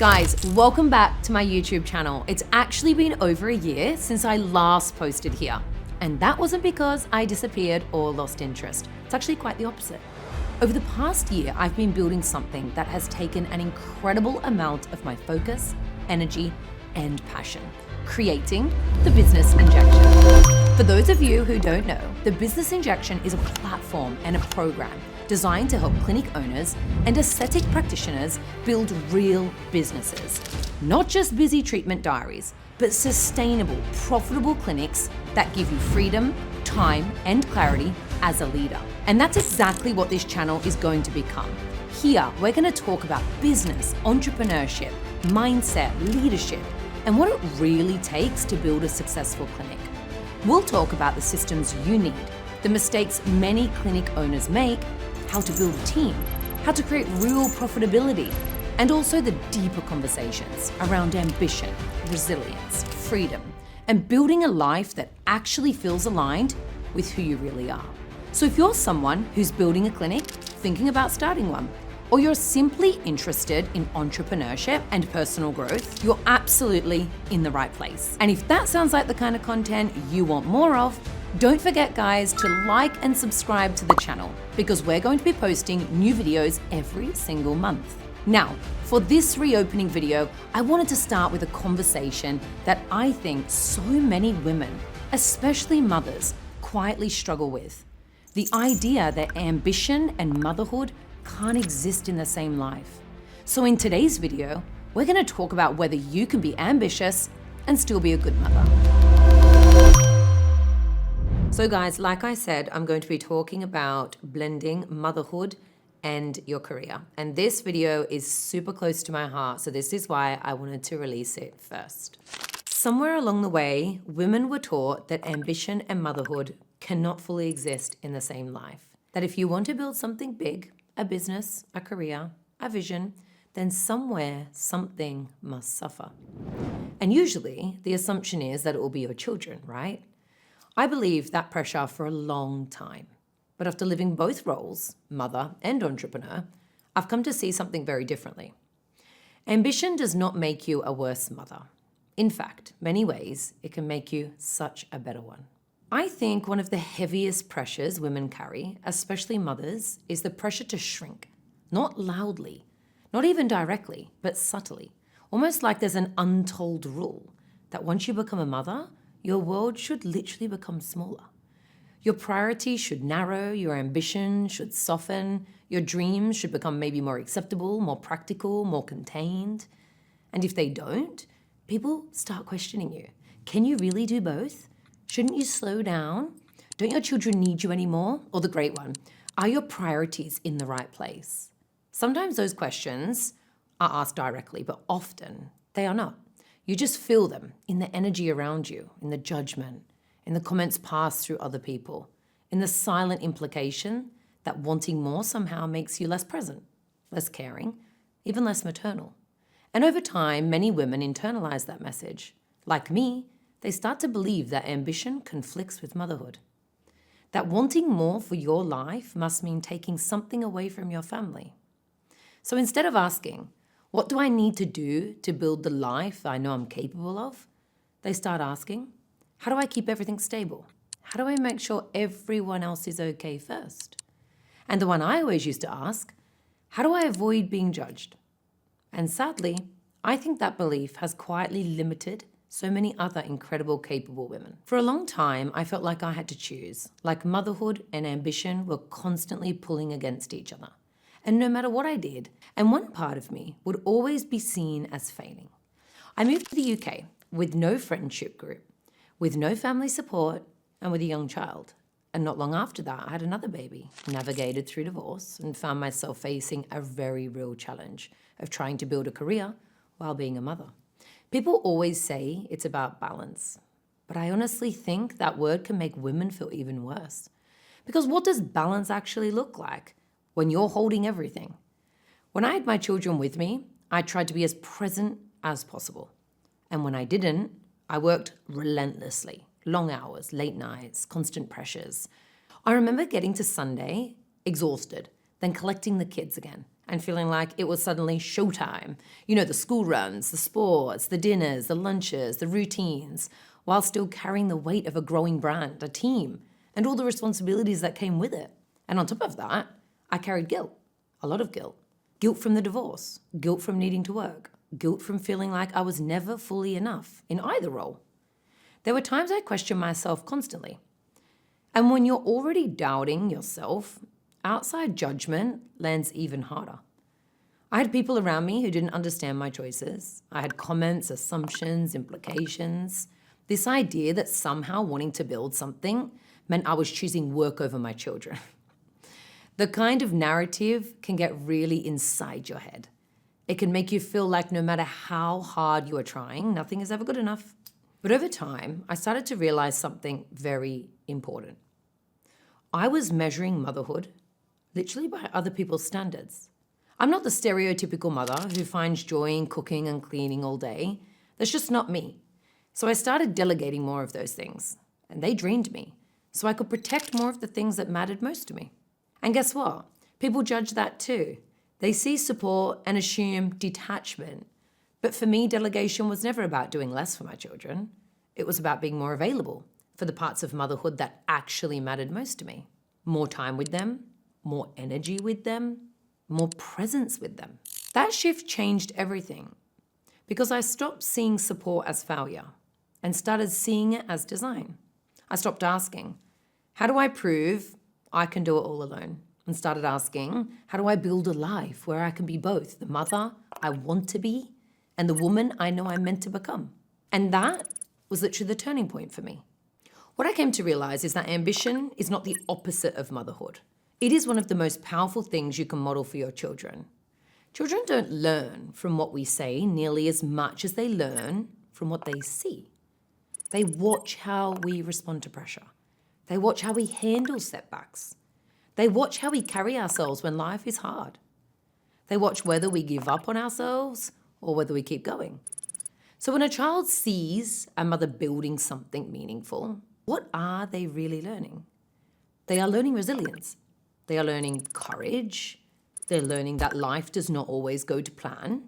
Guys, welcome back to my YouTube channel. It's actually been over a year since I last posted here. And that wasn't because I disappeared or lost interest. It's actually quite the opposite. Over the past year, I've been building something that has taken an incredible amount of my focus, energy, and passion, creating the Business Injection. For those of you who don't know, the Business Injection is a platform and a program designed to help clinic owners and aesthetic practitioners build real businesses. Not just busy treatment diaries, but sustainable, profitable clinics that give you freedom, time, and clarity as a leader. And that's exactly what this channel is going to become. Here, we're going to talk about business, entrepreneurship, mindset, leadership, and what it really takes to build a successful clinic. We'll talk about the systems you need, the mistakes many clinic owners make, how to build a team, how to create real profitability, and also the deeper conversations around ambition, resilience, freedom, and building a life that actually feels aligned with who you really are. So if you're someone who's building a clinic, thinking about starting one, or you're simply interested in entrepreneurship and personal growth, you're absolutely in the right place. And if that sounds like the kind of content you want more of, don't forget, guys, to like and subscribe to the channel because we're going to be posting new videos every single month. Now, for this reopening video, I wanted to start with a conversation that I think so many women, especially mothers, quietly struggle with. The idea that ambition and motherhood can't exist in the same life. So in today's video, we're going to talk about whether you can be ambitious and still be a good mother. So guys, like I said, I'm going to be talking about blending motherhood and your career. And this video is super close to my heart, so this is why I wanted to release it first. Somewhere along the way, women were taught that ambition and motherhood cannot fully exist in the same life. That if you want to build something big, a business, a career, a vision, then somewhere something must suffer. And usually the assumption is that it will be your children, right? I believed that pressure for a long time. But after living both roles, mother and entrepreneur, I've come to see something very differently. Ambition does not make you a worse mother. In fact, many ways, it can make you such a better one. I think one of the heaviest pressures women carry, especially mothers, is the pressure to shrink. Not loudly, not even directly, but subtly. Almost like there's an untold rule that once you become a mother, your world should literally become smaller. Your priorities should narrow, your ambition should soften, your dreams should become maybe more acceptable, more practical, more contained. And if they don't, people start questioning you. Can you really do both? Shouldn't you slow down? Don't your children need you anymore? Or the great one, are your priorities in the right place? Sometimes those questions are asked directly, but often they are not. You just feel them in the energy around you, in the judgment, in the comments passed through other people, in the silent implication that wanting more somehow makes you less present, less caring, even less maternal. And over time, many women internalize that message. Like me, they start to believe that ambition conflicts with motherhood. That wanting more for your life must mean taking something away from your family. So instead of asking, what do I need to do to build the life I know I'm capable of? They start asking, how do I keep everything stable? How do I make sure everyone else is okay first? And the one I always used to ask, how do I avoid being judged? And sadly, I think that belief has quietly limited so many other incredible, capable women. For a long time, I felt like I had to choose, like motherhood and ambition were constantly pulling against each other. And no matter what I did, and one part of me would always be seen as failing. I moved to the UK with no friendship group, with no family support, and with a young child. And not long after that, I had another baby, navigated through divorce, and found myself facing a very real challenge of trying to build a career while being a mother. People always say it's about balance, but I honestly think that word can make women feel even worse. Because what does balance actually look like when you're holding everything? When I had my children with me, I tried to be as present as possible. And when I didn't, I worked relentlessly, long hours, late nights, constant pressures. I remember getting to Sunday exhausted, then collecting the kids again, and feeling like it was suddenly showtime. You know, the school runs, the sports, the dinners, the lunches, the routines, while still carrying the weight of a growing brand, a team, and all the responsibilities that came with it. And on top of that, I carried guilt, a lot of guilt. Guilt from the divorce, guilt from needing to work, guilt from feeling like I was never fully enough in either role. There were times I questioned myself constantly. And when you're already doubting yourself, outside judgment lands even harder. I had people around me who didn't understand my choices. I had comments, assumptions, implications. This idea that somehow wanting to build something meant I was choosing work over my children. The kind of narrative can get really inside your head. It can make you feel like no matter how hard you are trying, nothing is ever good enough. But over time, I started to realize something very important. I was measuring motherhood literally by other people's standards. I'm not the stereotypical mother who finds joy in cooking and cleaning all day. That's just not me. So I started delegating more of those things, and they drained me, so I could protect more of the things that mattered most to me. And guess what? People judge that too. They see support and assume detachment. But for me, delegation was never about doing less for my children. It was about being more available for the parts of motherhood that actually mattered most to me. More time with them, more energy with them, more presence with them. That shift changed everything because I stopped seeing support as failure and started seeing it as design. I stopped asking, how do I prove I can do it all alone? And started asking, how do I build a life where I can be both the mother I want to be and the woman I know I'm meant to become? And that was literally the turning point for me. What I came to realize is that ambition is not the opposite of motherhood. It is one of the most powerful things you can model for your children. Children don't learn from what we say nearly as much as they learn from what they see. They watch how we respond to pressure. They watch how we handle setbacks. They watch how we carry ourselves when life is hard. They watch whether we give up on ourselves or whether we keep going. So when a child sees a mother building something meaningful, what are they really learning? They are learning resilience. They are learning courage. They're learning that life does not always go to plan,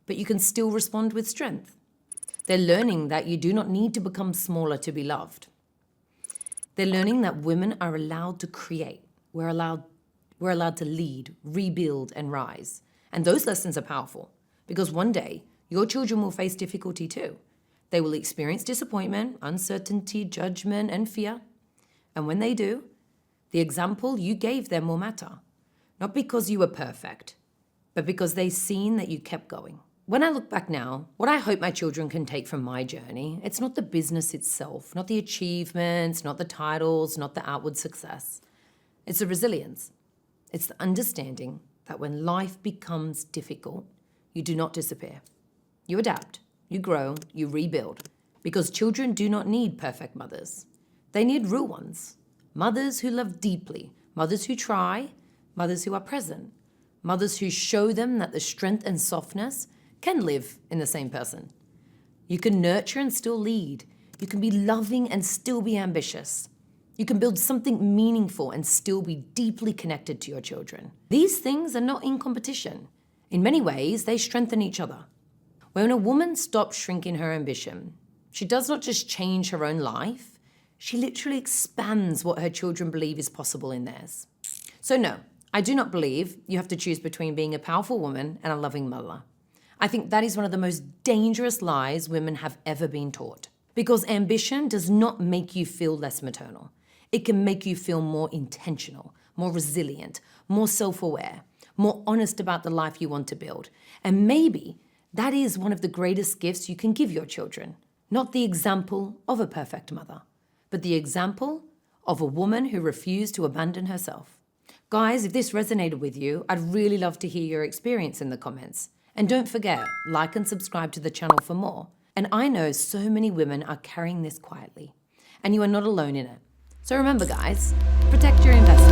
but you can still respond with strength. They're learning that you do not need to become smaller to be loved. They're learning that women are allowed to create. We're allowed to lead, rebuild, and rise. And those lessons are powerful because one day your children will face difficulty too. They will experience disappointment, uncertainty, judgment, and fear. And when they do, the example you gave them will matter. Not because you were perfect, but because they've seen that you kept going. When I look back now, what I hope my children can take from my journey, it's not the business itself, not the achievements, not the titles, not the outward success. It's the resilience. It's the understanding that when life becomes difficult, you do not disappear. You adapt, you grow, you rebuild. Because children do not need perfect mothers. They need real ones. Mothers who love deeply, mothers who try, mothers who are present, mothers who show them that the strength and softness can live in the same person. You can nurture and still lead. You can be loving and still be ambitious. You can build something meaningful and still be deeply connected to your children. These things are not in competition. In many ways, they strengthen each other. When a woman stops shrinking her ambition, she does not just change her own life, she literally expands what her children believe is possible in theirs. So no, I do not believe you have to choose between being a powerful woman and a loving mother. I think that is one of the most dangerous lies women have ever been taught. Because ambition does not make you feel less maternal. It can make you feel more intentional, more resilient, more self-aware, more honest about the life you want to build. And maybe that is one of the greatest gifts you can give your children. Not the example of a perfect mother, but the example of a woman who refused to abandon herself. Guys, if this resonated with you, I'd really love to hear your experience in the comments. And don't forget, like and subscribe to the channel for more. And I know so many women are carrying this quietly, and you are not alone in it. So remember, guys, protect your investment.